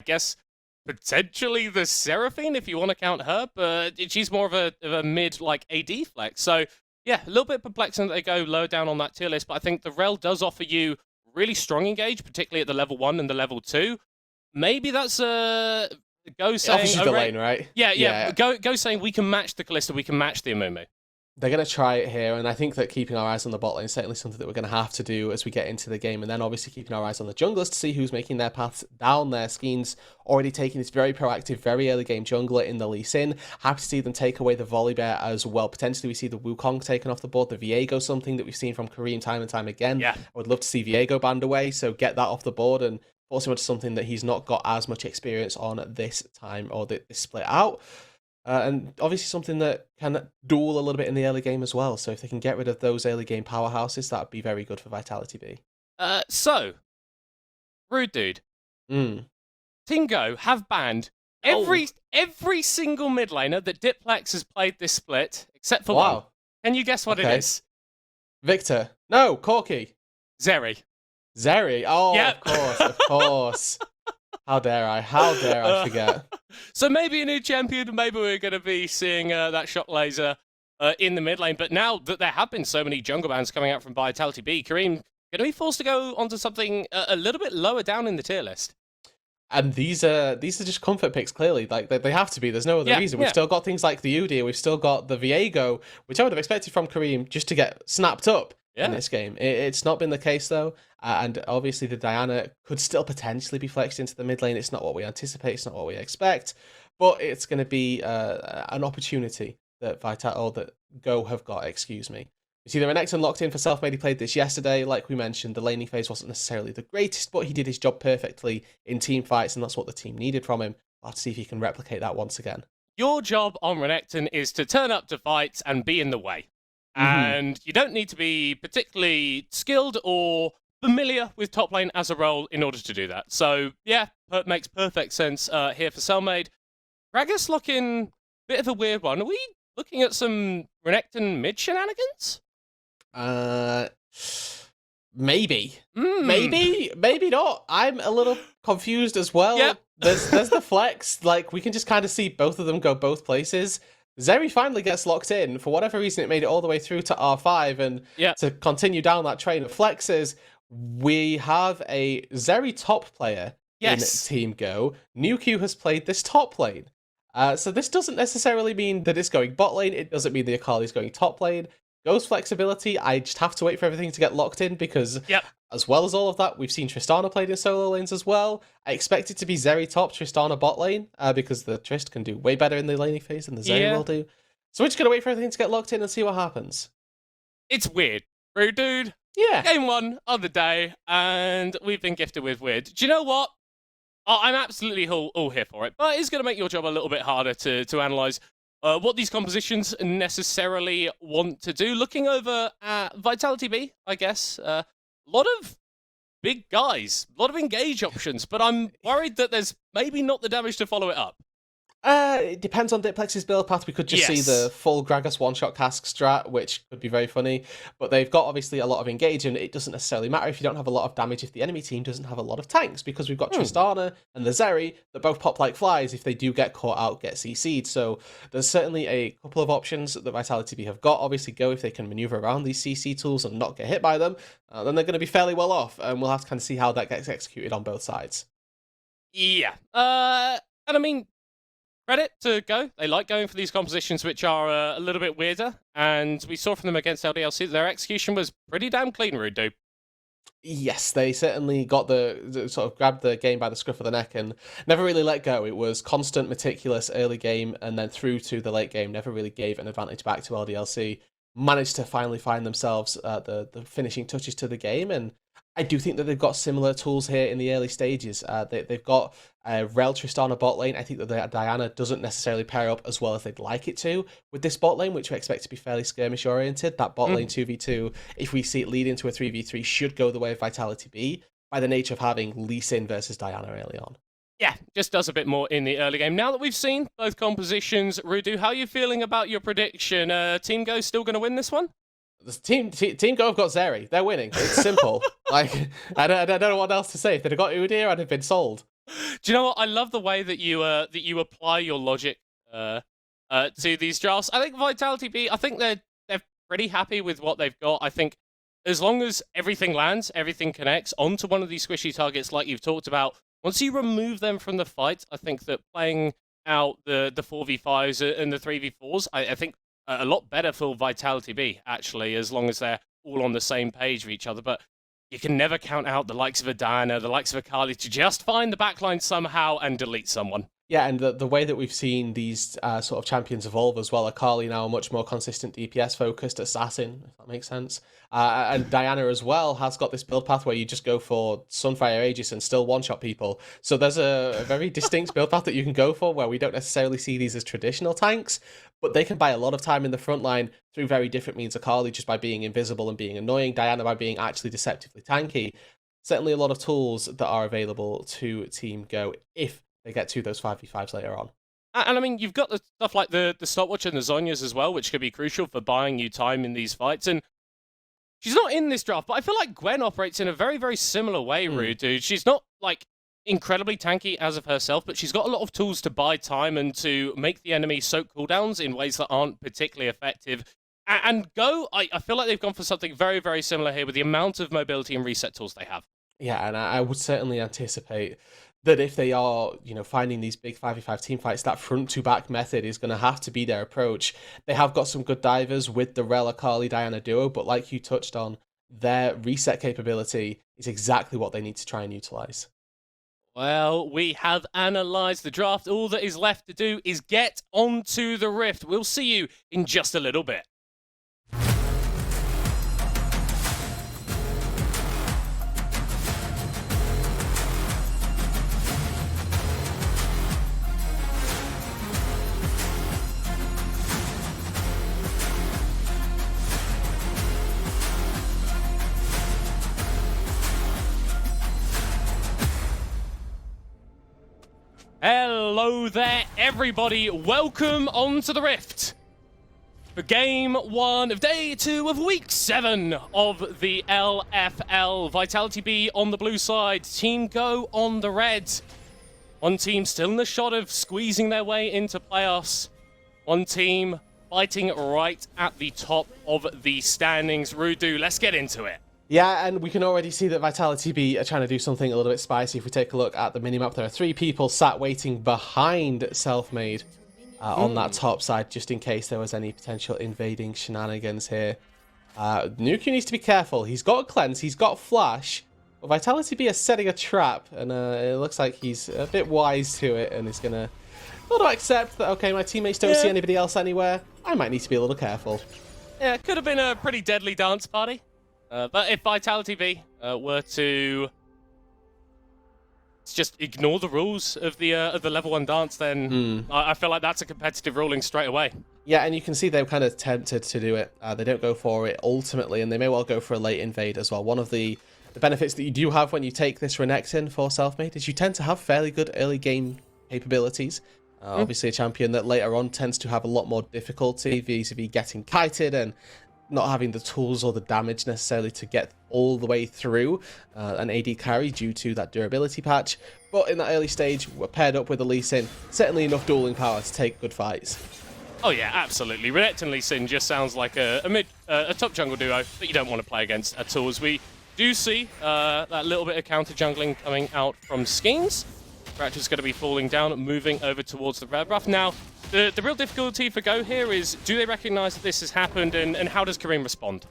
guess potentially the Seraphine if you want to count her, but she's more of a mid like AD flex. So yeah, a little bit perplexing that they go lower down on that tier list, but I think the Rel does offer you really strong engage, particularly at the level 1 and the level 2. Maybe that's Go It saying... offers you the lane, right? Yeah. Go saying we can match the Kalista, we can match the Amumu. They're going to try it here, and I think that keeping our eyes on the bot lane is certainly something that we're going to have to do as we get into the game, and then obviously keeping our eyes on the junglers to see who's making their paths down there. Skeen's already taking this very proactive, very early game jungler in the Lee Sin. Happy to see them take away the Volibear as well. Potentially we see the Wukong taken off the board, the Viego, something that we've seen from Kareem time and time again. Yeah. I would love to see Viego banned away, so get that off the board and force him onto something that he's not got as much experience on this time, or this split out. And obviously something that can duel a little bit in the early game as well. So if they can get rid of those early game powerhouses, that would be very good for Vitality B. So, Rude Dude, Team Go have banned every single mid laner that Diplex has played this split, except for one. Can you guess what it is? Victor. No, Corki. Zeri. Zeri. Oh, yep. Of course. How dare I forget. So maybe a new champion, maybe we're going to be seeing that shock laser in the mid lane. But now that there have been so many jungle bans coming out from Vitality B, Kareem going to be forced to go onto something a little bit lower down in the tier list. And these are just comfort picks, clearly. Like they have to be. There's no other reason. We've still got things like the Udyr. We've still got the Viego, which I would have expected from Kareem just to get snapped up in this game. It's not been the case, though. And obviously the Diana could still potentially be flexed into the mid lane. It's not what we anticipate. It's not what we expect. But it's going to be an opportunity that that Go have got, excuse me. You see the Renekton locked in for Selfmade. He played this yesterday. Like we mentioned, the laning phase wasn't necessarily the greatest, but he did his job perfectly in team fights, and that's what the team needed from him. I'll have to see if he can replicate that once again. Your job on Renekton is to turn up to fights and be in the way. And you don't need to be particularly skilled or familiar with top lane as a role in order to do that. So, yeah, it makes perfect sense here for Selfmade. Gragas looking a bit of a weird one. Are we looking at some Renekton mid shenanigans? Maybe. Maybe not. I'm a little confused as well. Yep. There's the flex. Like, we can just kind of see both of them go both places. Zeri finally gets locked in. For whatever reason, it made it all the way through to R5, and to continue down that train of flexes, we have a Zeri top player in Team Go. NewQ has played this top lane. So this doesn't necessarily mean that it's going bot lane. It doesn't mean the Akali's going top lane. Go's flexibility, I just have to wait for everything to get locked in, because as well as all of that, we've seen Tristana played in solo lanes as well. I expect it to be Zeri top, Tristana bot lane, because the Trist can do way better in the laning phase than the Zeri will do. So we're just going to wait for everything to get locked in and see what happens. It's weird. Rude Dude. Yeah. Game 1 of the day, and we've been gifted with weird. Do you know what? I'm absolutely all here for it, but it's going to make your job a little bit harder to analyse what these compositions necessarily want to do. Looking over at Vitality B, I guess, a lot of big guys, a lot of engage options, but I'm worried that there's maybe not the damage to follow it up. It depends on Diplex's build path. We could just see the full Gragas one-shot cask strat, which could be very funny. But they've got, obviously, a lot of engage, and it doesn't necessarily matter if you don't have a lot of damage if the enemy team doesn't have a lot of tanks, because we've got Tristana and the Zeri that both pop like flies if they do get caught out, get CC'd. So there's certainly a couple of options that Vitality B have got. Obviously, Go, if they can maneuver around these CC tools and not get hit by them, then they're going to be fairly well off, and we'll have to kind of see how that gets executed on both sides. Yeah. And I mean, credit to Go. They like going for these compositions which are a little bit weirder, and we saw from them against LDLC that their execution was pretty damn clean, Rude Dude. Yes, they certainly got the sort of grabbed the game by the scruff of the neck and never really let go. It was constant, meticulous early game, and then through to the late game, never really gave an advantage back to LDLC. Managed to finally find themselves the finishing touches to the game, and I do think that they've got similar tools here in the early stages. They've got Rel Tristana bot lane. I think that Diana doesn't necessarily pair up as well as they'd like it to with this bot lane, which we expect to be fairly skirmish oriented. That bot lane 2v2, if we see it lead into a 3v3, should go the way of Vitality B by the nature of having Lee Sin versus Diana early on. Yeah, just does a bit more in the early game. Now that we've seen both compositions, Rudu, how are you feeling about your prediction? Team Go still going to win this one? Team Go have got Zeri. They're winning. It's simple. Like I don't know what else to say. If they'd have got Udyr, I'd have been sold. Do you know what? I love the way that you apply your logic to these drafts. I think Vitality B. I think they're pretty happy with what they've got. I think as long as everything lands, everything connects onto one of these squishy targets, like you've talked about. Once you remove them from the fight, I think that playing out the 4v5s and the 3v4s, I think a lot better for Vitality B actually, as long as they're all on the same page with each other. But you can never count out the likes of a Diana, the likes of a Kali to just find the backline somehow and delete someone. Yeah, and the way that we've seen these sort of champions evolve as well, Akali now a much more consistent DPS-focused assassin, if that makes sense. And Diana as well has got this build path where you just go for Sunfire Aegis and still one-shot people. So there's a very distinct build path that you can go for where we don't necessarily see these as traditional tanks, but they can buy a lot of time in the front line through very different means. Akali just by being invisible and being annoying, Diana by being actually deceptively tanky. Certainly a lot of tools that are available to Team Go if they get to those 5v5s later on. And I mean, you've got the stuff like the stopwatch and the Zhonya's as well, which could be crucial for buying you time in these fights. And she's not in this draft, but I feel like Gwen operates in a very, very similar way, Rude, dude. She's not, like, incredibly tanky as of herself, but she's got a lot of tools to buy time and to make the enemy soak cooldowns in ways that aren't particularly effective. And Go, I feel like they've gone for something very, very similar here with the amount of mobility and reset tools they have. Yeah, and I would certainly anticipate that if they are, finding these big 5v5 team fights, that front-to-back method is going to have to be their approach. They have got some good divers with the Rel Akali Diana duo, but like you touched on, their reset capability is exactly what they need to try and utilize. Well, we have analysed the draft. All that is left to do is get onto the Rift. We'll see you in just a little bit. Hello there, everybody. Welcome onto the Rift for Game 1 of Day 2 of Week 7 of the LFL. Vitality B on the blue side, Team Go on the red. One team still in the shot of squeezing their way into playoffs. One team fighting right at the top of the standings. Rudu, let's get into it. Yeah, and we can already see that Vitality B are trying to do something a little bit spicy. If we take a look at the minimap, there are 3 people sat waiting behind Selfmade on that top side, just in case there was any potential invading shenanigans here. Nuku needs to be careful. He's got Cleanse, he's got Flash, but Vitality B are setting a trap, and it looks like he's a bit wise to it, and is going to accept that, okay, my teammates don't see anybody else anywhere. I might need to be a little careful. Yeah, it could have been a pretty deadly dance party. But if Vitality B were to just ignore the rules of the level 1 dance, then I feel like that's a competitive ruling straight away. Yeah, and you can see they're kind of tempted to do it. They don't go for it ultimately, and they may well go for a late invade as well. One of the benefits that you do have when you take this Renekton for Selfmade is you tend to have fairly good early game capabilities. Obviously a champion that later on tends to have a lot more difficulty vis-a-vis getting kited and not having the tools or the damage necessarily to get all the way through an AD carry due to that durability patch. But in that early stage, we're paired up with a Lee Sin, certainly enough dueling power to take good fights. Oh yeah, absolutely. Renekton and Lee Sin just sounds like a top jungle duo that you don't want to play against at all. As we do see that little bit of counter jungling coming out from Skeens. Raptor's going to be falling down, moving over towards the red buff. Now, the real difficulty for Go here is, do they recognize that this has happened, and how does Kareem respond?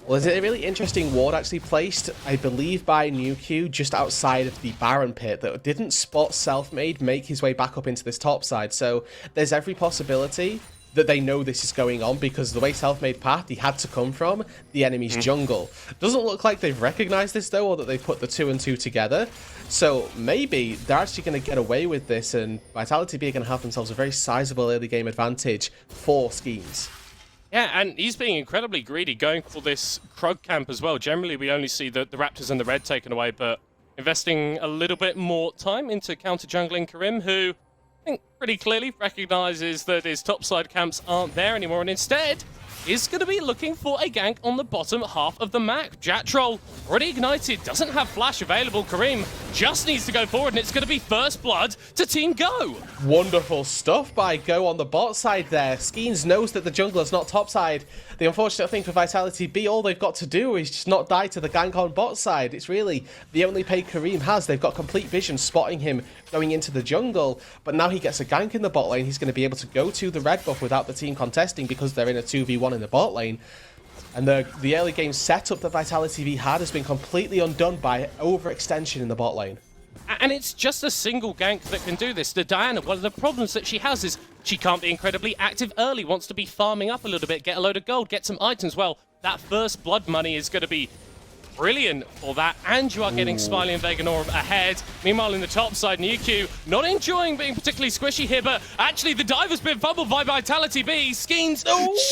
Well, there's a really interesting ward actually placed, I believe, by Nuku just outside of the Baron pit that didn't spot Selfmade make his way back up into this top side. So there's every possibility that they know this is going on, because the way Selfmade path, he had to come from the enemy's jungle. Doesn't look like they've recognized this though, or that they've put the 2 and 2 together. So maybe they're actually going to get away with this, and Vitality B are going to have themselves a very sizable early game advantage for Schemes. Yeah, and he's being incredibly greedy, going for this Krug camp as well. Generally, we only see the Raptors and the red taken away, but investing a little bit more time into counter-jungling Karim, who I think pretty clearly recognizes that his topside camps aren't there anymore, and instead is going to be looking for a gank on the bottom half of the map. Jatroll already ignited, doesn't have flash available. Kareem just needs to go forward, and it's going to be first blood to Team Go. Wonderful stuff by Go on the bot side there. Skeens knows that the jungler's not top side. The unfortunate thing for Vitality B, all they've got to do is just not die to the gank on bot side. It's really the only pay Kareem has. They've got complete vision spotting him going into the jungle, but now he gets a gank in the bot lane. He's going to be able to go to the red buff without the team contesting because they're in a 2v1 in the bot lane. And the early game setup that Vitality V had has been completely undone by overextension in the bot lane. And it's just a single gank that can do this. The Diana, one of the problems that she has is she can't be incredibly active early, wants to be farming up a little bit, get a load of gold, get some items. Well, that first blood money is going to be brilliant for that, and you are getting Smiley and Veganorum ahead. Meanwhile, in the top side, NewQ not enjoying being particularly squishy here, but actually the dive has been fumbled by Vitality B. Skeens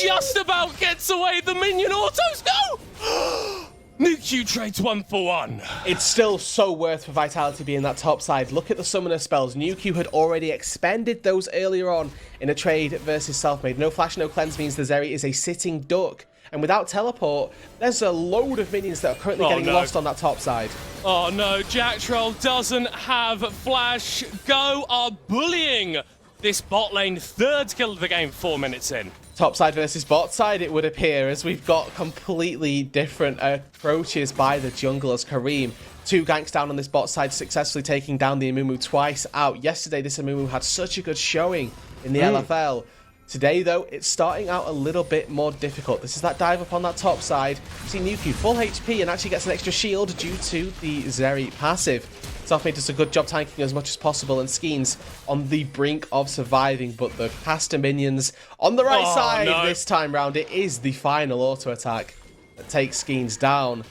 just about gets away. The minion autos, no! NewQ trades 1 for 1. It's still so worth for Vitality being that top side. Look at the summoner spells. NewQ had already expended those earlier on in a trade versus Selfmade. No flash, no cleanse means the Zeri is a sitting duck. And without teleport, there's a load of minions that are currently getting lost on that top side. Oh no, Jatroll doesn't have flash. Go are bullying this bot lane. Third kill of the game, 4 minutes in. Top side versus bot side, it would appear, as we've got completely different approaches by the junglers. Kareem, 2 ganks down on this bot side, successfully taking down the Amumu twice out. Yesterday, this Amumu had such a good showing in the LFL. Today, though, it's starting out a little bit more difficult. This is that dive up on that top side. You see NewQ full HP and actually gets an extra shield due to the Zeri passive. Selfmade does a good job tanking as much as possible, and Skeens on the brink of surviving, but the caster minions on the right side this time round. It is the final auto attack that takes Skeens down.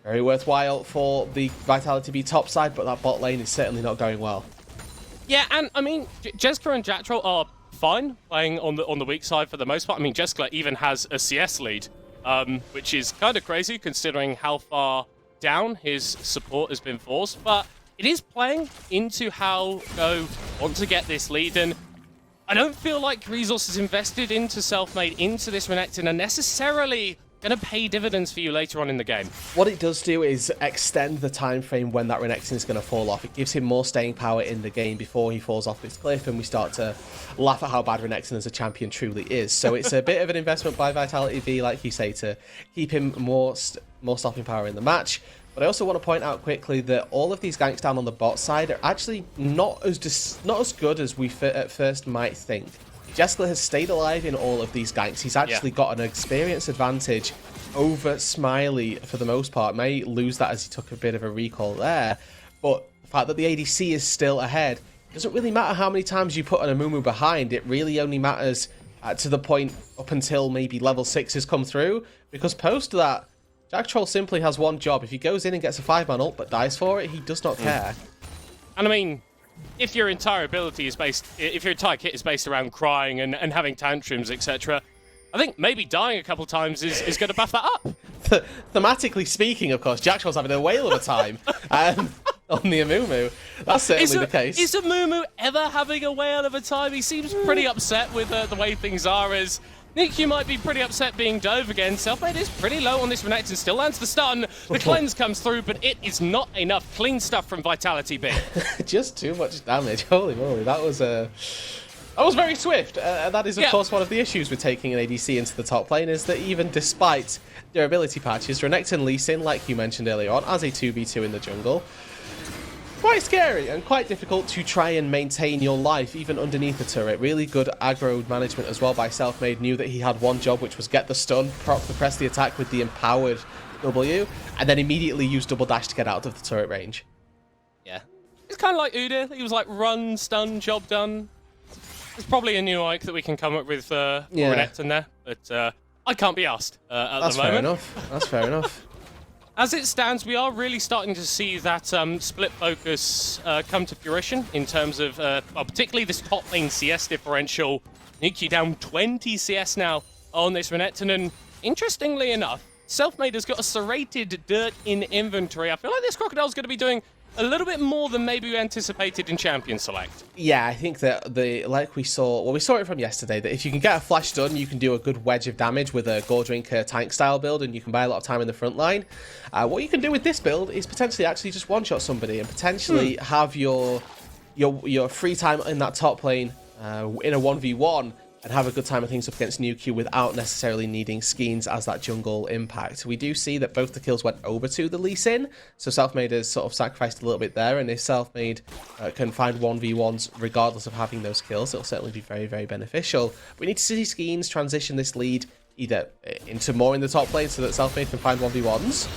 Very worthwhile for the Vitality B top side, but that bot lane is certainly not going well. Yeah, and I mean, Jessica and Jatroll are fine playing on the weak side for the most part. I mean, Jessica even has a CS lead, which is kind of crazy considering how far down his support has been forced, but it is playing into how Go want to get this lead, and I don't feel like resources invested into Selfmade, into this Renekton, are necessarily going to pay dividends for you later on in the game. What it does do is extend the time frame when that Renekton is going to fall off. It gives him more staying power in the game before he falls off this cliff, and we start to laugh at how bad Renekton as a champion truly is. So it's a bit of an investment by Vitality V, like you say, to keep him more stopping power in the match. But I also want to point out quickly that all of these ganks down on the bot side are actually not as good as we at first might think. Jessica has stayed alive in all of these ganks. He's actually got an experience advantage over Smiley for the most part. May lose that as he took a bit of a recall there. But the fact that the ADC is still ahead, it doesn't really matter how many times you put an Amumu behind. It really only matters to the point up until maybe level 6 has come through. Because post that, Jatroll simply has one job. If he goes in and gets a 5-man ult but dies for it, he does not care. And I mean, if your entire ability is based, if your entire kit is based around crying and having tantrums, etc., I think maybe dying a couple times is going to buff that up. Thematically speaking, of course, Jatroll's having a whale of a time on the Amumu. That's certainly the case. Is Amumu ever having a whale of a time? He seems pretty upset with the way things are, as NewQ might be pretty upset being dove again. Selfmade is pretty low on this Renekton, still lands the stun. The cleanse comes through, but it is not enough. Clean stuff from Vitality B. Just too much damage. Holy moly, that was very swift. That is, of course, one of the issues with taking an ADC into the top lane, is that even despite their ability patches, Renekton Lee Sin, like you mentioned earlier on, as a 2v2 in the jungle, quite scary and quite difficult to try and maintain your life even underneath the turret. Really good aggro management as well by Selfmade. Knew that he had one job, which was get the stun, press the attack with the empowered W, and then immediately use double dash to get out of the turret range. Yeah. It's kind of like Udyr. He was like, run, stun, job done. There's probably a new Ike that we can come up with for Renekton there, but I can't be asked at the moment. That's fair enough. That's fair enough. As it stands, we are really starting to see that split focus come to fruition in terms of, particularly this top lane CS differential. NewQ down 20 CS now on this Renekton, and interestingly enough, Selfmade has got a serrated dirt in inventory. I feel like this Crocodile's going to be doing a little bit more than maybe we anticipated in Champion Select. Yeah, I think that like we saw it from yesterday, that if you can get a flash stun, you can do a good wedge of damage with a Gordrinker tank style build, and you can buy a lot of time in the front line. What you can do with this build is potentially actually just one-shot somebody and potentially have your free time in that top lane in a 1v1 and have a good time of things up against Nuke without necessarily needing Skeens as that jungle impact. We do see that both the kills went over to the Lee Sin, so Selfmade has sort of sacrificed a little bit there, and if Selfmade can find 1v1s regardless of having those kills, it'll certainly be very, very beneficial. We need to see Skeens transition this lead either into more in the top lane so that Selfmade can find 1v1s.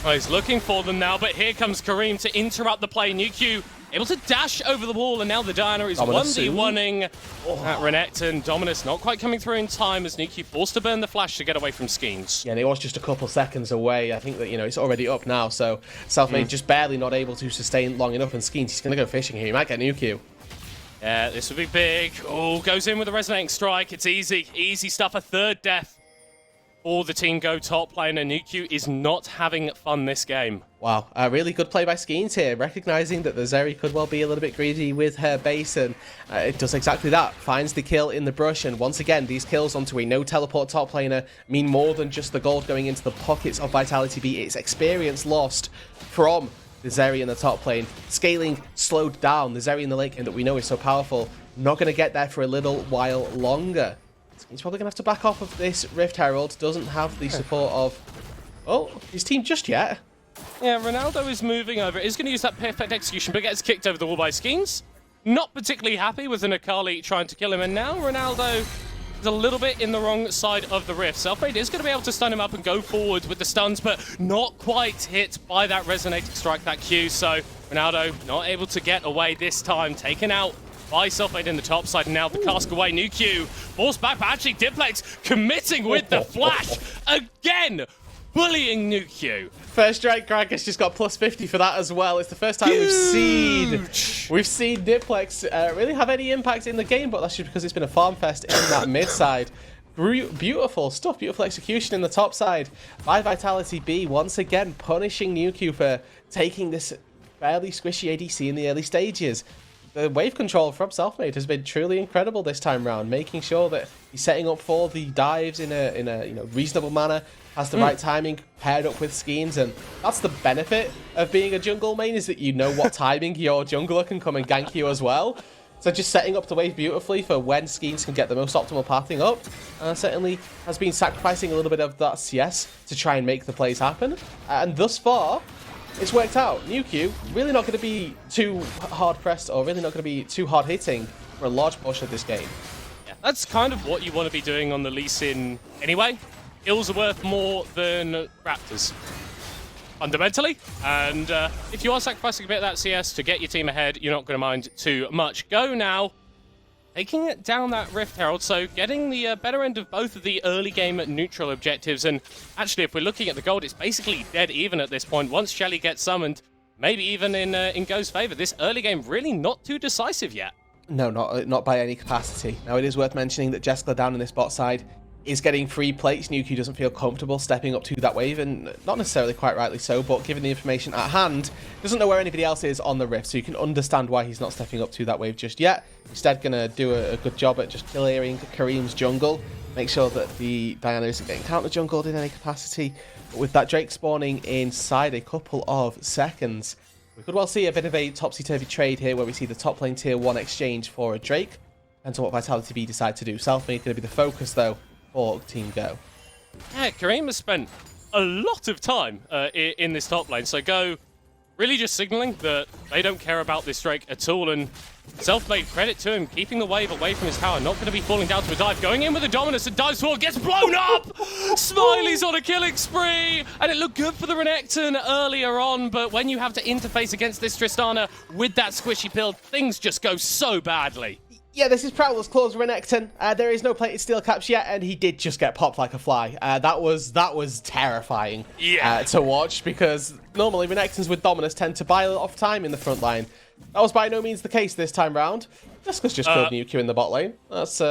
Oh, he's looking for them now, but here comes Kareem to interrupt the play. Nuke able to dash over the wall, and now the Diana is 1v1ing at Renekton. Dominus not quite coming through in time as Nuke forced to burn the flash to get away from Skeens. Yeah, and it was just a couple seconds away. I think that, you know, it's already up now, so Selfmade just barely not able to sustain long enough, and Skeens, he's going to go fishing here. He might get Nuke. Yeah, this would be big. Oh, goes in with a resonating strike. It's easy. Easy stuff. A third death for the Team Go top lane, and Nuke is not having fun this game. Wow, a really good play by Skeens here, recognizing that the Zeri could well be a little bit greedy with her base, and it does exactly that. Finds the kill in the brush, and once again, these kills onto a no-teleport top laner mean more than just the gold going into the pockets of Vitality B. It's experience lost from the Zeri in the top lane. Scaling slowed down. The Zeri in the late game that we know is so powerful, not going to get there for a little while longer. He's probably going to have to back off of this Rift Herald. Doesn't have the support of his team just yet. Yeah, Ronaldo is moving over. Is going to use that perfect execution, but gets kicked over the wall by Skeens. Not particularly happy with an Akali trying to kill him, and now Ronaldo is a little bit in the wrong side of the Rift. Selfmade is going to be able to stun him up and go forward with the stuns, but not quite hit by that resonating strike, that Q. So Ronaldo not able to get away this time, taken out by Selfmade in the top side, and now the cask away. Nuke forced back, but actually Diplex committing with the flash again, bullying Nuke. First strike, Greg has just got plus 50 for that as well. It's the first time we've seen Diplex really have any impact in the game, but that's just because it's been a farm fest in that mid side. Beautiful stuff, beautiful execution in the top side by Vitality B, once again punishing Nuke for taking this fairly squishy ADC in the early stages. The wave control from Selfmade has been truly incredible this time round, making sure that he's setting up for the dives in a reasonable manner, has the right timing paired up with Skeens, and that's the benefit of being a jungle main, is that you know what timing your jungler can come and gank you as well. So just setting up the wave beautifully for when Skeens can get the most optimal pathing up, certainly has been sacrificing a little bit of that CS to try and make the plays happen, and thus far it's worked out. Nuke really not going to be too hard pressed, or really not going to be too hard hitting for a large portion of this game. Yeah, that's kind of what you want to be doing on the Lee Sin anyway. Kills are worth more than Raptors, fundamentally. And if you are sacrificing a bit of that CS to get your team ahead, you're not going to mind too much. Go now, taking it down that Rift Herald, so getting the better end of both of the early game neutral objectives. And actually, if we're looking at the gold, it's basically dead even at this point. Once Shelly gets summoned, maybe even in Go's favor. This early game really not too decisive yet. No, not by any capacity. Now, it is worth mentioning that Jessica down in this bot side is getting free plates. Nuke doesn't feel comfortable stepping up to that wave, and not necessarily quite rightly so, but given the information at hand, doesn't know where anybody else is on the Rift, so you can understand why he's not stepping up to that wave just yet. Instead, going to do a good job at just clearing Kareem's jungle, make sure that the Diana isn't getting counter-jungled in any capacity. But with that Drake spawning inside a couple of seconds, we could well see a bit of a topsy-turvy trade here, where we see the top lane tier 1 exchange for a Drake. Depends on what Vitality B decide to do. Selfmade going to be the focus, though, for Team Go. Yeah, Kareem has spent a lot of time in this top lane, so Go really just signaling that they don't care about this Drake at all, and Selfmade, credit to him, keeping the wave away from his tower, not going to be falling down to a dive, going in with a Dominus, and dives forward, gets blown up! Smiley's on a killing spree, and it looked good for the Renekton earlier on, but when you have to interface against this Tristana with that squishy build, things just go so badly. Yeah, this is Prowler's Claws Renekton. There is no plated steel caps yet, and he did just get popped like a fly. That was terrifying to watch, because normally Renektons with Dominus tend to buy a lot of time in the front line. That was by no means the case this time round. Jessica's just killed Nuke in the bot lane. That's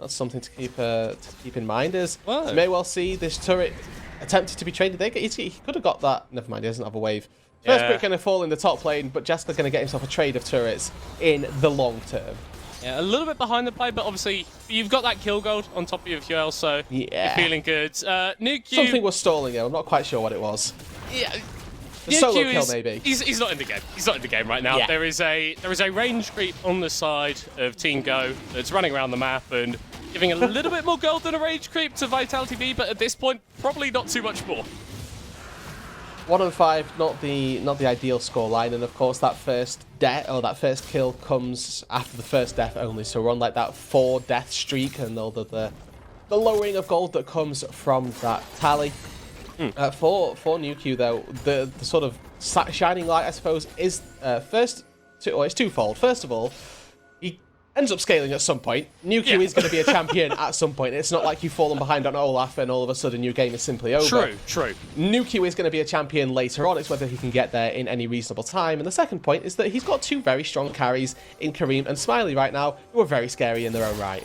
something to keep in mind. As you may well see this turret attempted to be traded. He could have got that. Never mind, he doesn't have a wave. First pick going to fall in the top lane, but Jessica's going to get himself a trade of turrets in the long term. Yeah, a little bit behind the play, but obviously you've got that kill gold on top of your fuel, so you're feeling good. Nuke Something was stalling him. I'm not quite sure what it was. Yeah. The solo kill, maybe. He's not in the game. He's not in the game right now. Yeah. There is a range creep on the side of Team Go that's running around the map and giving a little bit more gold than a range creep to Vitality B, but at this point, probably not too much more. 1-5, not the ideal scoreline, and of course that first first kill comes after the first death only. So we're on like that 4-death streak, and all the lowering of gold that comes from that tally. For NewQ though, the sort of shining light, I suppose, is it's twofold. First of all, he ends up scaling at some point. NewQ is going to be a champion at some point. It's not like you've fallen behind on Olaf and all of a sudden your game is simply over. True. NewQ is going to be a champion later on. It's whether he can get there in any reasonable time. And the second point is that he's got two very strong carries in Kareem and Smiley right now, who are very scary in their own right.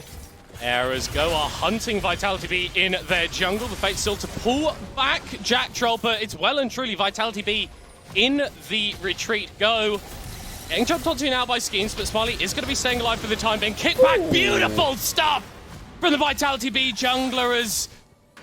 Errors Go are hunting Vitality B in their jungle. The fate still to pull back Jack Troll, but it's well and truly Vitality B in the retreat. Go getting jumped onto now by Schemes, but Smiley is going to be staying alive for the time being. Kick back, beautiful stuff from the Vitality B junglers.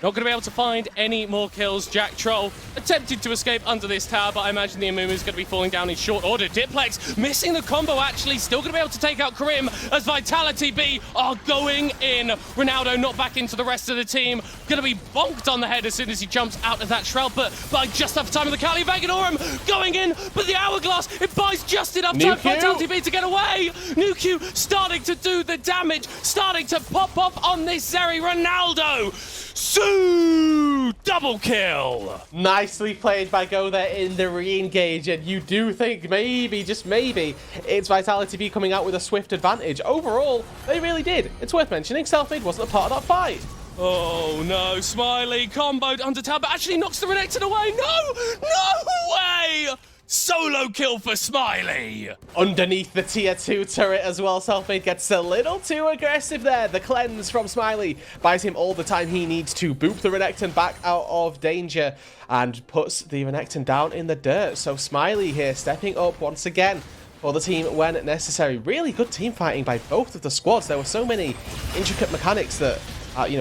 Not going to be able to find any more kills. Jack Troll attempted to escape under this tower, but I imagine the Amumu is going to be falling down in short order. Diplex missing the combo, actually. Still going to be able to take out Karim as Vitality B are going in. Ronaldo not back into the rest of the team. Going to be bonked on the head as soon as he jumps out of that shroud, but by just enough time of the Kali Vaganorum going in, but the Hourglass, it buys just enough time for Vitality B to get away. NewQ starting to do the damage, starting to pop off on this Zeri. Ronaldo double kill! Nicely played by Go there in the re-engage, and you do think maybe, just maybe, it's Vitality B coming out with a swift advantage. Overall, they really did. It's worth mentioning, Selfmade wasn't a part of that fight. Oh no, Smiley comboed under tower, but actually knocks the Renekton away. No way! Solo kill for Smiley! Underneath the tier 2 turret as well, Selfmade gets a little too aggressive there. The cleanse from Smiley buys him all the time he needs to boop the Renekton back out of danger and puts the Renekton down in the dirt. So Smiley here stepping up once again for the team when necessary. Really good team fighting by both of the squads. There were so many intricate mechanics that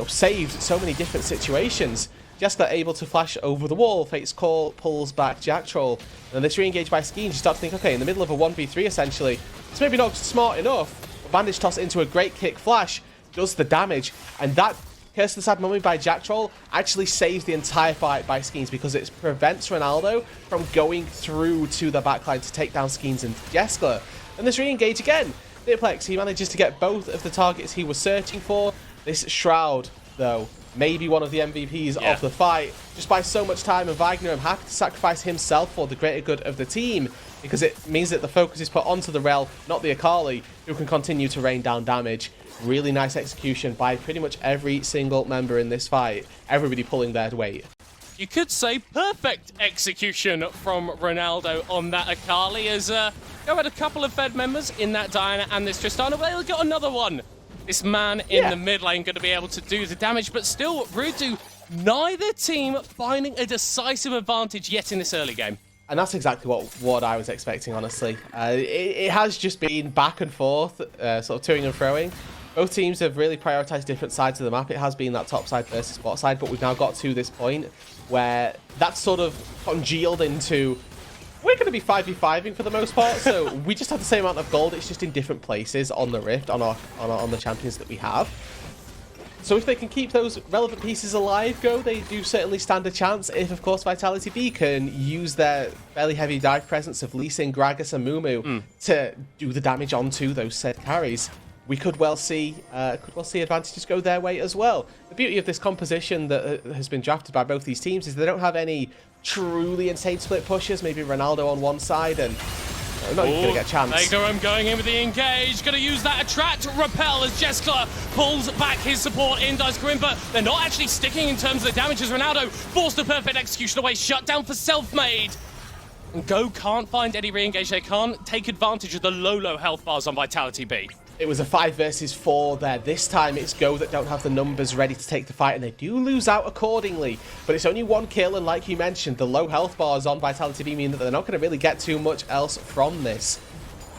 saved so many different situations. Jester able to flash over the wall. Fate's Call pulls back Jack Troll. And this re-engage by Schemes, you start to think, okay, in the middle of a 1v3 essentially, it's maybe not smart enough. But Bandage toss into a great kick flash does the damage. And that Curse of the Sad Mummy by Jack Troll actually saves the entire fight by Schemes because it prevents Ronaldo from going through to the backline to take down Schemes and Jessica. And this re-engage again. Diplex, he manages to get both of the targets he was searching for. This Shroud, though, maybe one of the MVPs of the fight, just by so much time, and Wagner happy to sacrifice himself for the greater good of the team, because it means that the focus is put onto the Rel, not the Akali, who can continue to rain down damage. Really nice execution by pretty much every single member in this fight, everybody pulling their weight. You could say perfect execution from Ronaldo on that Akali, as Go had a couple of Fed members in that Diana and this Tristana, but they'll get another one. This man in the mid lane going to be able to do the damage, but still, Rudu, neither team finding a decisive advantage yet in this early game. And that's exactly what I was expecting, honestly. It has just been back and forth, sort of toing and froing. Both teams have really prioritized different sides of the map. It has been that top side versus bot side, but we've now got to this point where that's sort of congealed into, we're going to be 5v5ing for the most part, so we just have the same amount of gold. It's just in different places on the Rift, on the champions that we have. So if they can keep those relevant pieces alive, Go, they do certainly stand a chance. If, of course, Vitality B can use their fairly heavy dive presence of Lee Sin, Gragas, and Mumu to do the damage onto those said carries, we could well see advantages go their way as well. The beauty of this composition that has been drafted by both these teams is they don't have any truly insane split pushes. Maybe Ronaldo on one side and not even going to get a chance. Vaganorum going in with the engage, going to use that attract repel as Jeskla pulls back his support in Dice Karim, but they're not actually sticking in terms of the damage as Ronaldo forced a perfect execution away, shut down for Selfmade. And Go can't find any re-engage. They can't take advantage of the low health bars on Vitality B. It was a 5 versus 4 there. This time it's Go that don't have the numbers ready to take the fight, and they do lose out accordingly. But it's only 1 kill, and like you mentioned, the low health bars on Vitality B mean that they're not going to really get too much else from this.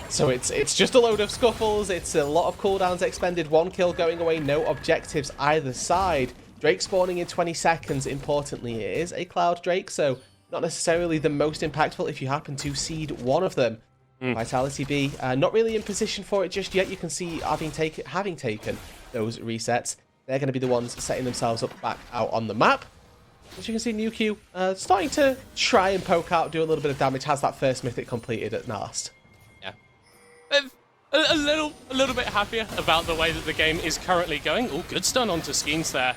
So it's just a load of scuffles, it's a lot of cooldowns expended, 1 kill going away, no objectives either side. Drake spawning in 20 seconds, importantly, it is a Cloud Drake, so not necessarily the most impactful if you happen to seed one of them. Vitality B, not really in position for it just yet. You can see having taken those resets, they're going to be the ones setting themselves up back out on the map. As you can see, NewQ starting to try and poke out, do a little bit of damage, has that first mythic completed at last. Yeah. A little bit happier about the way that the game is currently going. Oh, good stun onto Skeens there.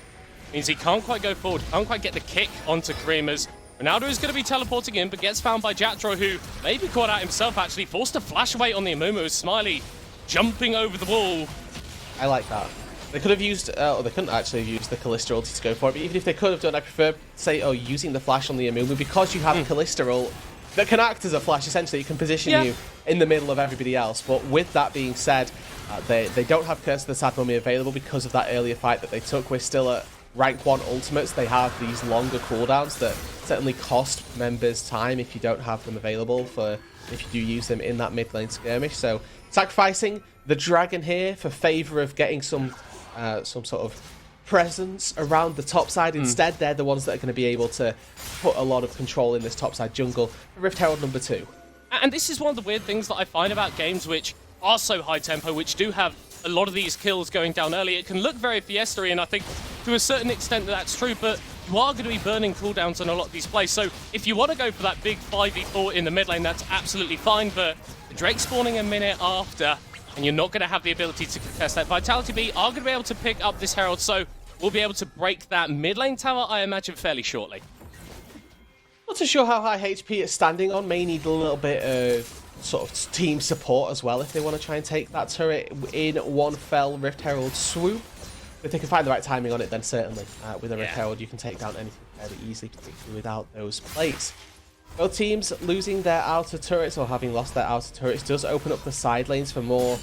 Means he can't quite go forward, can't quite get the kick onto Kareem. Ronaldo is going to be teleporting in, but gets found by Jatro, who may be caught out himself, actually. Forced to flash away on the Amumu. Smiley jumping over the wall. I like that. They could have used, or they couldn't actually have used the Kalista ulti to go for it, but even if they could have done, I prefer, say, using the flash on the Amumu, because you have Kalista ult that can act as a flash, essentially. It can position you in the middle of everybody else. But with that being said, they don't have Curse of the Sad Mummy available because of that earlier fight that they took. We're still at rank 1 ultimates. They have these longer cooldowns that certainly cost members time if you don't have them available for if you do use them in that mid lane skirmish. So sacrificing the dragon here for favor of getting some sort of presence around the top side. Instead, they're the ones that are going to be able to put a lot of control in this top side jungle. Rift Herald number 2. And this is one of the weird things that I find about games which are so high tempo, which do have a lot of these kills going down early. It can look very Fiesta-y, and I think to a certain extent that's true, but you are going to be burning cooldowns on a lot of these plays. So if you want to go for that big 5v4 in the mid lane, that's absolutely fine, but Drake spawning a minute after, and you're not going to have the ability to contest that. Vitality B are going to be able to pick up this Herald, so we'll be able to break that mid lane tower, I imagine, fairly shortly. Not too sure how high HP it's standing on. May need a little bit of sort of team support as well if they want to try and take that turret in one fell Rift Herald swoop. If they can find the right timing on it, then certainly with a Rift Herald you can take down anything fairly easily, particularly without those plates. Both teams losing their outer turrets, or having lost their outer turrets, does open up the side lanes for more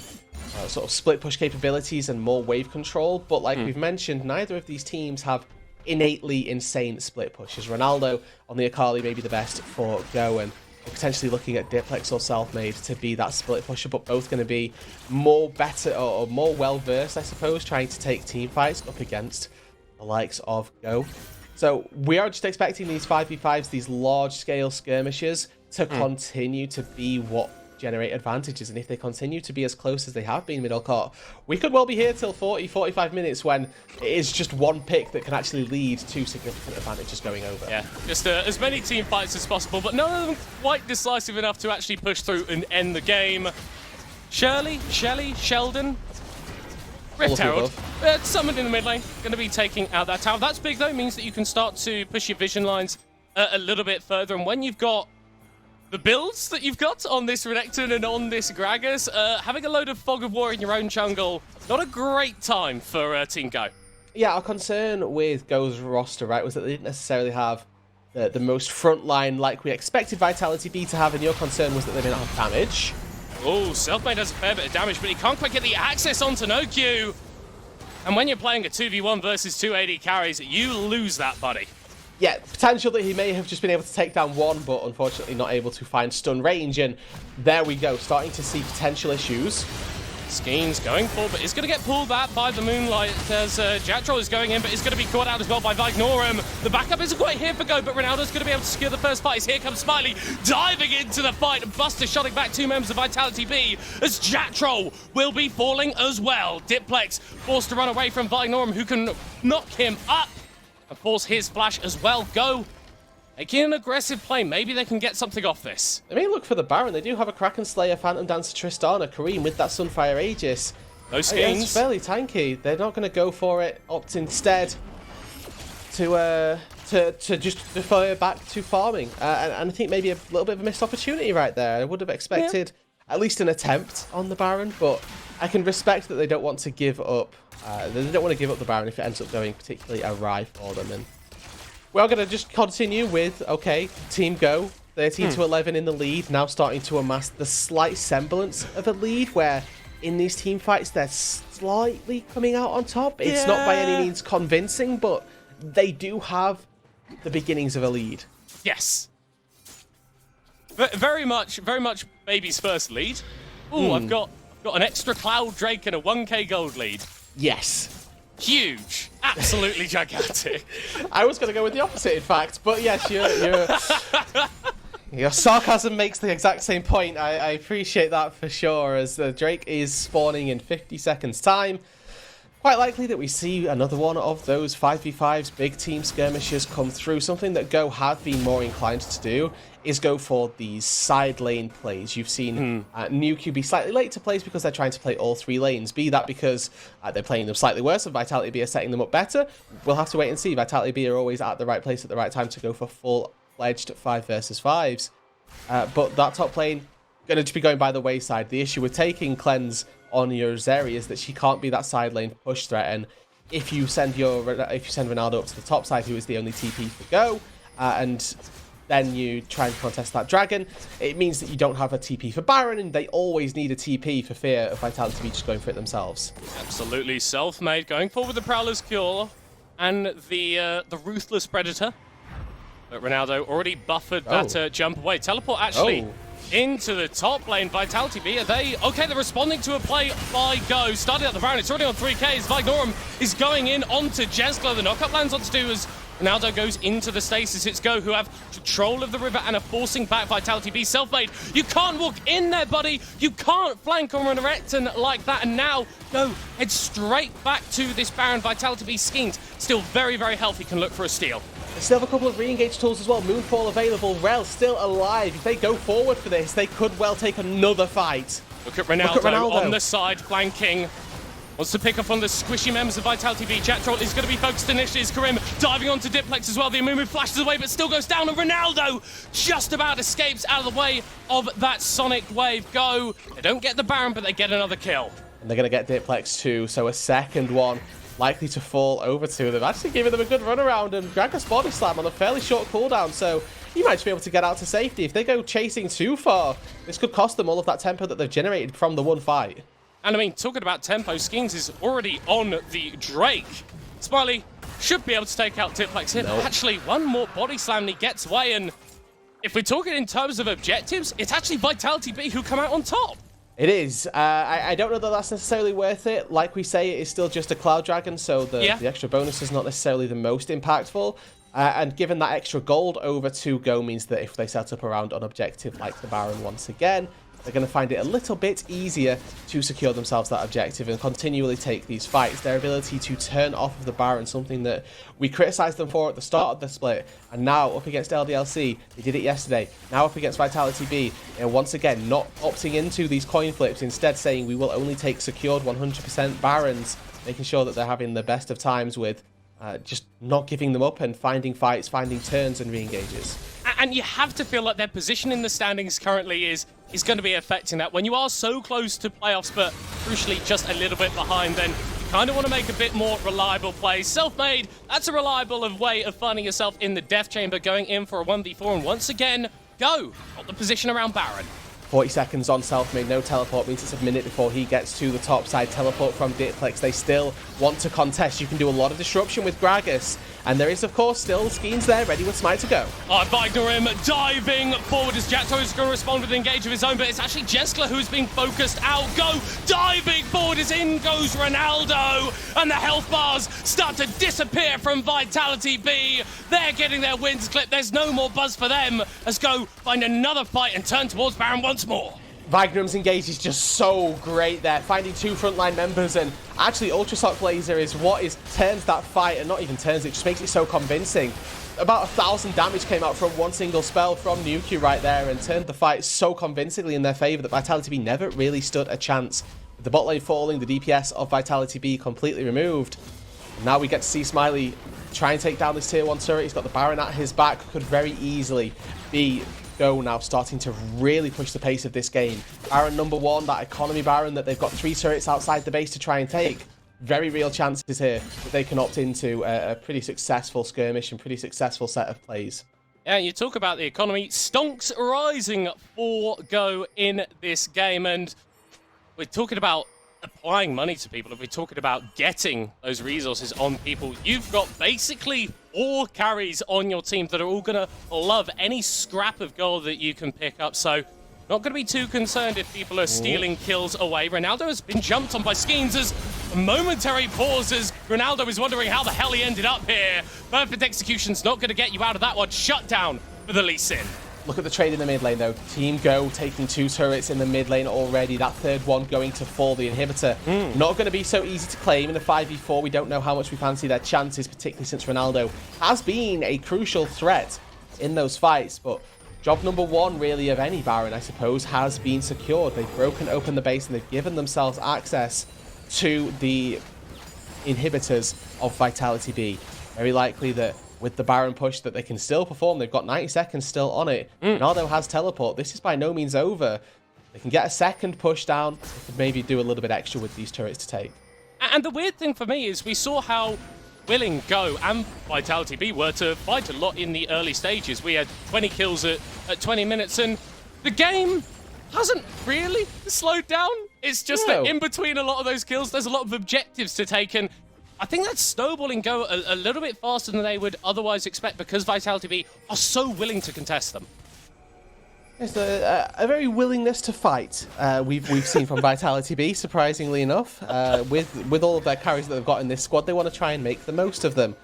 sort of split push capabilities and more wave control, but like we've mentioned, neither of these teams have innately insane split pushes. Ronaldo on the Akali may be the best for Go, and potentially looking at Diplex or Selfmade to be that split pusher, but both going to be more better or more well-versed, I suppose, trying to take team fights up against the likes of Go. So we are just expecting these 5v5s, these large-scale skirmishes, to continue to be what generate advantages, and if they continue to be as close as they have been middle court, we could well be here till 40-45 minutes when it is just one pick that can actually lead to significant advantages going over. Yeah, just as many team fights as possible, but none of them quite decisive enough to actually push through and end the game. Shelly, Sheldon, Rift Herald, someone in the mid lane, going to be taking out that tower. That's big though, means that you can start to push your vision lines a little bit further, and when you've got the builds that you've got on this Renekton and on this Gragas, having a load of Fog of War in your own jungle, not a great time for Team Go. Yeah, our concern with Go's roster, right, was that they didn't necessarily have the most front line like we expected Vitality B to have, and your concern was that they didn't have damage. Oh, Selfmade does a fair bit of damage, but he can't quite get the access onto NoQ. And when you're playing a 2v1 versus 280 carries, you lose that, buddy. Yeah, potential that he may have just been able to take down one, but unfortunately not able to find stun range, and there we go, starting to see potential issues. Skeens going for, but is going to get pulled back by the Moonlight as Jatro is going in, but is going to be caught out as well by Vignorum. The backup isn't quite here for Go, but Ronaldo's going to be able to secure the first fight. Here comes Smiley diving into the fight, and Buster shotting back 2 members of Vitality B as Jatro will be falling as well. Diplex forced to run away from Vignorum, who can knock him up and force his flash as well. Go making an aggressive play. Maybe they can get something off this. They may look for the Baron. They do have a Kraken Slayer, Phantom Dancer, Tristana, Kareem with that Sunfire Aegis. Those skins. It's fairly tanky. They're not going to go for it. Opt instead to just defer back to farming. And I think maybe a little bit of a missed opportunity right there. I would have expected at least an attempt on the Baron, but I can respect that they don't want to give up. They don't want to give up the Baron if it ends up going particularly awry for them. And we're going to just continue with, okay, Team Go, 13 to 11 in the lead, now starting to amass the slight semblance of a lead where in these team fights, they're slightly coming out on top. It's not by any means convincing, but they do have the beginnings of a lead. Yes. Very much baby's first lead. Ooh, I've got an extra Cloud Drake and a 1k gold lead. Yes. Huge. Absolutely gigantic. I was going to go with the opposite, in fact, but yes, your sarcasm makes the exact same point. I appreciate that for sure, as Drake is spawning in 50 seconds time. Quite likely that we see another one of those 5v5s, big team skirmishes come through. Something that Go have been more inclined to do is go for these side lane plays. You've seen NewQ be slightly late to plays because they're trying to play all 3 lanes. Be that because they're playing them slightly worse and Vitality B are setting them up better. We'll have to wait and see. Vitality B are always at the right place at the right time to go for full-fledged 5 versus 5s. But that top lane going to be going by the wayside. The issue with taking Cleanse on your Zeri is that she can't be that side lane push threat, and if you send Ronaldo up to the top side, who is the only TP for Go, and then you try and contest that dragon, it means that you don't have a TP for Baron, and they always need a TP for fear of Vitality B just going for it themselves. Absolutely. Self-made, going forward with the Prowler's Cure and the Ruthless Predator. But Ronaldo already buffered that jump away. Teleport actually into the top lane. Vitality B, are they... Okay, they're responding to a play by Go. Started at the Baron, it's already on 3Ks. Vignorum is going in onto Jeskla. The knockup lands onto two as Ronaldo goes into the stasis. It's Go who have control of the river and are forcing back Vitality B. Self-made, you can't walk in there, buddy. You can't flank on an Erecton like that. And now Go head straight back to this Baron. Vitality B schemes. Still very, very healthy, can look for a steal. They still have a couple of re-engage tools as well. Moonfall available. Rel still alive. If they go forward for this, they could well take another fight. Look at Ronaldo on the side, flanking. Wants to pick up on the squishy members of Vitality B. Jatroll is going to be focused initially. Is Karim diving onto Diplex as well. The Amumu flashes away, but still goes down. And Ronaldo just about escapes out of the way of that Sonic Wave. Go. They don't get the Baron, but they get another kill. And they're going to get Diplex too, so a second one likely to fall over to them. Actually giving them a good run around, and Gragas body slam on a fairly short cooldown, so you might just be able to get out to safety. If they go chasing too far, this could cost them all of that tempo that they've generated from the one fight. And I mean, talking about tempo, Skeens is already on the Drake. Smiley should be able to take out Diplex here. Nope. Actually, one more body slam and he gets away, and if we're talking in terms of objectives, it's actually Vitality B who come out on top. It is. I don't know that that's necessarily worth it. Like we say, it is still just a Cloud Dragon, so the extra bonus is not necessarily the most impactful. And given that extra gold over to Go means that if they set up around an objective like the Baron once again, they're going to find it a little bit easier to secure themselves that objective and continually take these fights. Their ability to turn off of the Baron, something that we criticised them for at the start of the split, and now up against LDLC, they did it yesterday, now up against Vitality B, and once again, not opting into these coin flips, instead saying we will only take secured 100% Barons, making sure that they're having the best of times with just not giving them up and finding fights, finding turns and re-engages. And you have to feel like their position in the standings currently is going to be affecting that. When you are so close to playoffs, but crucially just a little bit behind, then you kind of want to make a bit more reliable plays. Self-made, that's a reliable way of finding yourself in the death chamber, going in for a 1v4, and once again, Go got the position around Baron. 40 seconds on Self-made, no teleport, means it's a minute before he gets to the top side. Teleport from Diplex, they still want to contest. You can do a lot of disruption with Gragas, and there is, of course, still Skeens there, ready with Smite to go. Vignorum diving forward as Jatto is going to respond with an engage of his own, but it's actually Jeskla who's being focused out. Go diving forward as in goes Ronaldo, and the health bars start to disappear from Vitality B. They're getting their wins clipped. There's no more buzz for them as Go find another fight and turn towards Baron once more. Vignorum's engage is just so great there, finding two frontline members, and actually Ultrasock Blazer is what turns that fight, and not even turns it, just makes it so convincing. About 1,000 damage came out from one single spell from NewQ right there and turned the fight so convincingly in their favour that Vitality B never really stood a chance. With the bot lane falling, the DPS of Vitality B completely removed. And now we get to see Smiley try and take down this tier 1 turret. He's got the Baron at his back, could very easily be Go now starting to really push the pace of this game. Baron number 1, that economy Baron that they've got 3 turrets outside the base to try and take. Very real chances here that they can opt into a pretty successful skirmish and pretty successful set of plays. Yeah, you talk about the economy. Stonks rising for Go in this game, and we're talking about applying money to people, if we're talking about getting those resources on people, you've got basically 4 carries on your team that are all going to love any scrap of gold that you can pick up. So not going to be too concerned if people are stealing kills away. Ronaldo has been jumped on by Skeens as a momentary pause as Ronaldo is wondering how the hell he ended up here. Perfect execution's not going to get you out of that one. Shut down for the Lee Sin. Look at the trade in the mid lane, though. Team Go taking 2 turrets in the mid lane already. That third one going to fall, the inhibitor. Not going to be so easy to claim in a 5v4. We don't know how much we fancy their chances, particularly since Ronaldo has been a crucial threat in those fights. But job number 1, really, of any Baron, I suppose, has been secured. They've broken open the base and they've given themselves access to the inhibitors of Vitality B. Very likely that with the Baron push that they can still perform. They've got 90 seconds still on it. Ronaldo has teleport. This is by no means over. They can get a second push down. They could maybe do a little bit extra with these turrets to take. And the weird thing for me is we saw how willing Go and Vitality B were to fight a lot in the early stages. We had 20 kills at 20 minutes, and the game hasn't really slowed down. It's just that in between a lot of those kills, there's a lot of objectives to take, and I think that's snowballing Go a little bit faster than they would otherwise expect because Vitality B are so willing to contest them. There's a very willingness to fight we've seen from Vitality B, surprisingly enough. With all of their carries that they've got in this squad, they want to try and make the most of them.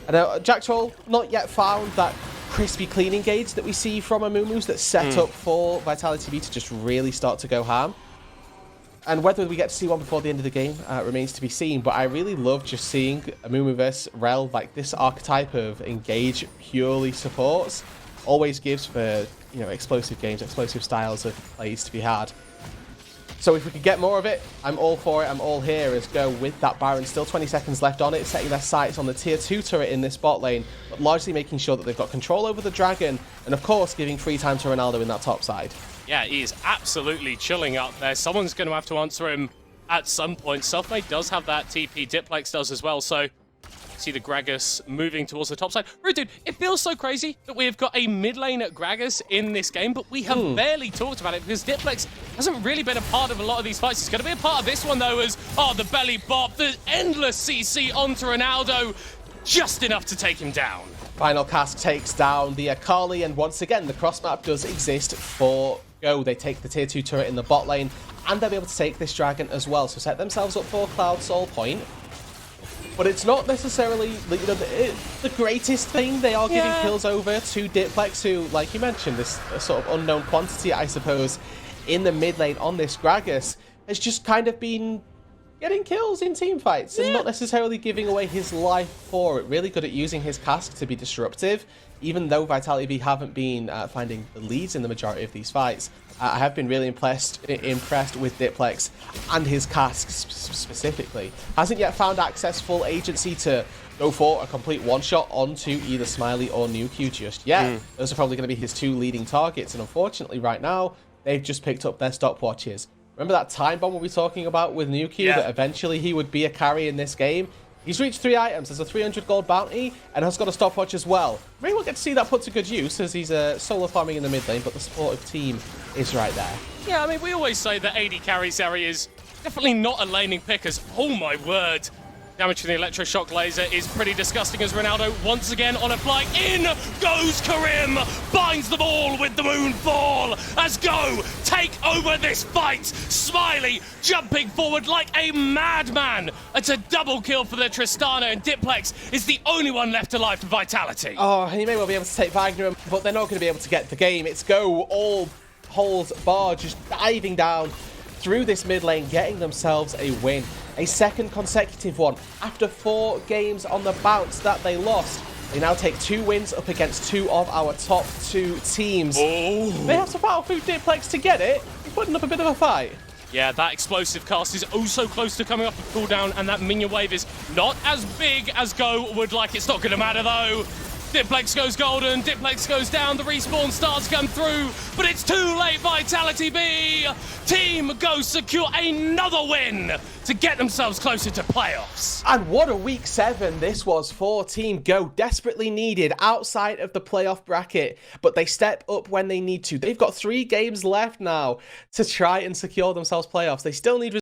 And Jack Troll not yet found that crispy clean engage that we see from Amumu's that's set up for Vitality B to just really start to go ham. And whether we get to see one before the end of the game remains to be seen, but I really love just seeing Amumu vs Rel, like this archetype of engage purely supports, always gives for, you know, explosive games, explosive styles of plays to be had. So if we could get more of it, I'm all for it, I'm all here as Go with that Baron, still 20 seconds left on it, setting their sights on the tier 2 turret in this bot lane, but largely making sure that they've got control over the dragon, and of course giving free time to Ronaldo in that top side. Yeah, he is absolutely chilling up there. Someone's going to have to answer him at some point. Selfmade does have that TP, Diplex does as well, so see the Gragas moving towards the top side. Rude, dude, it feels so crazy that we've got a mid lane at Gragas in this game, but we have barely talked about it because Diplex hasn't really been a part of a lot of these fights. It's going to be a part of this one, though, as, the belly bop, the endless CC onto Ronaldo, just enough to take him down. Final cast takes down the Akali, and once again, the cross map does exist for Go. They take the tier 2 turret in the bot lane, and they'll be able to take this dragon as well, so set themselves up for Cloud Soul Point. But it's not necessarily, you know, the greatest thing. They are giving kills over to Diplex, who, like you mentioned, this sort of unknown quantity, I suppose, in the mid lane on this Gragas, has just kind of been getting kills in team fights and not necessarily giving away his life for it. Really good at using his cask to be disruptive, even though Vitality B haven't been finding the leads in the majority of these fights. I have been really impressed with Diplex and his cask specifically. Hasn't yet found access full agency to go for a complete one-shot onto either Smiley or Nuke just yet. Those are probably going to be his 2 leading targets, and unfortunately right now, they've just picked up their stopwatches. Remember that time bomb we were talking about with Nuke, that eventually he would be a carry in this game? He's reached 3 items. There's a 300 gold bounty and has got a stopwatch as well. Maybe we'll get to see that put to good use as he's solo farming in the mid lane, but the supportive team is right there. Yeah, I mean, we always say that AD carry Zeri is definitely not a laning pick, as, oh my word, damage from the electroshock laser is pretty disgusting as Ronaldo once again on a flight. In goes Karim, binds the ball with the moonfall as Go take over this fight. Smiley jumping forward like a madman. It's a double kill for the Tristana, and Diplex is the only one left alive for Vitality. Oh, he may well be able to take Wagner, but they're not going to be able to get the game. It's Go all holes bar, just diving down through this mid lane, getting themselves a win. A second consecutive one after 4 games on the bounce that they lost. They now take 2 wins up against 2 of our top 2 teams. They have to battle through Diplex to get it. He's putting up a bit of a fight. Yeah, that explosive cast is oh so close to coming off a cooldown, and that minion wave is not as big as Go would like. It's not going to matter, though. Diplex goes golden, Diplex goes down, the respawn starts to come through, but it's too late, Vitality B! Team Go secure another win to get themselves closer to playoffs. And what a week 7 this was for Team Go, desperately needed outside of the playoff bracket, but they step up when they need to. They've got 3 games left now to try and secure themselves playoffs. They still need